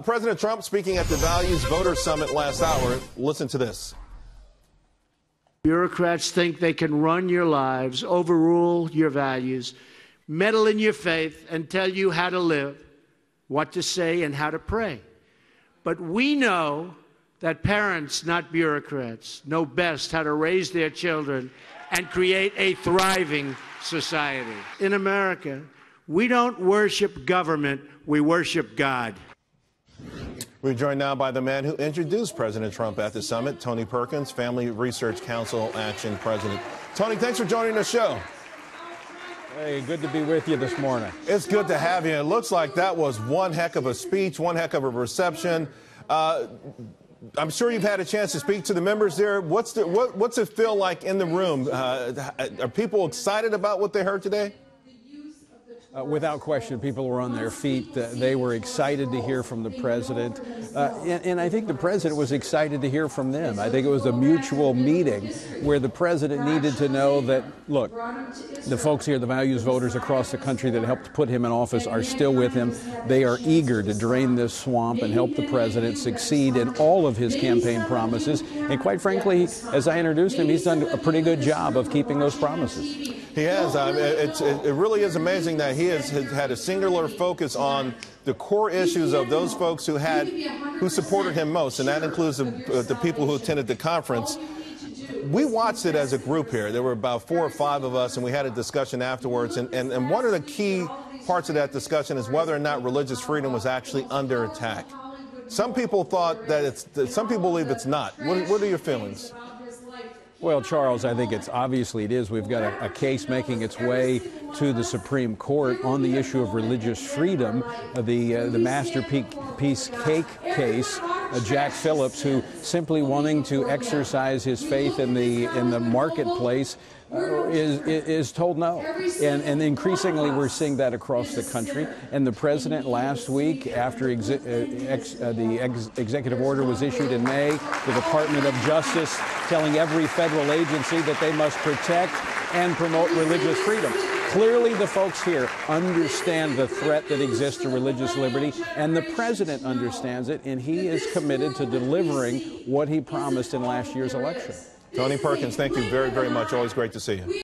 President Trump speaking at the Values Voter Summit last hour. Listen to this. Bureaucrats think they can run your lives, overrule your values, meddle in your faith, and tell you how to live, what to say, and how to pray. But we know that parents, not bureaucrats, know best how to raise their children and create a thriving society. In America, we don't worship government, we worship God. We're joined now by the man who introduced President Trump at the summit, Tony Perkins, Family Research Council Action President. Tony, thanks for joining the show. Hey, good to be with you this morning. It's good to have you. It looks like that was one heck of a speech, one heck of a reception. I'm sure you've had a chance to speak to the members there. What's it feel like in the room? Are people excited about what they heard today? Without question, people were on their feet. They were excited to hear from the president. And I think the president was excited to hear from them. I think it was a mutual meeting where the president needed to know that, look, the folks here, the values voters across the country that helped put him in office are still with him. They are eager to drain this swamp and help the president succeed in all of his campaign promises. And quite frankly, as I introduced him, he's done a pretty good job of keeping those promises. He has. It really is amazing that he has had a singular focus on the core issues of those folks who supported him most, and that includes the people who attended the conference. We watched it as a group here. There were about 4 or 5 of us, and we had a discussion afterwards. And one of the key parts of that discussion is whether or not religious freedom was actually under attack. Some people thought that some people believe it's not. What are your feelings? Well, Charles, I think obviously it is. We've got a case making its way to the Supreme Court on the issue of religious freedom. The Masterpiece Cake case, Jack Phillips, who simply wanting to exercise his faith in the marketplace is told no. And increasingly we're seeing that across the country. And the president last week, after the executive order was issued in May, the Department of Justice telling every federal agency that they must protect and promote religious freedom. Clearly, the folks here understand the threat that exists to religious liberty, and the president understands it, and he is committed to delivering what he promised in last year's election. Tony Perkins, thank you very, very much. Always great to see you.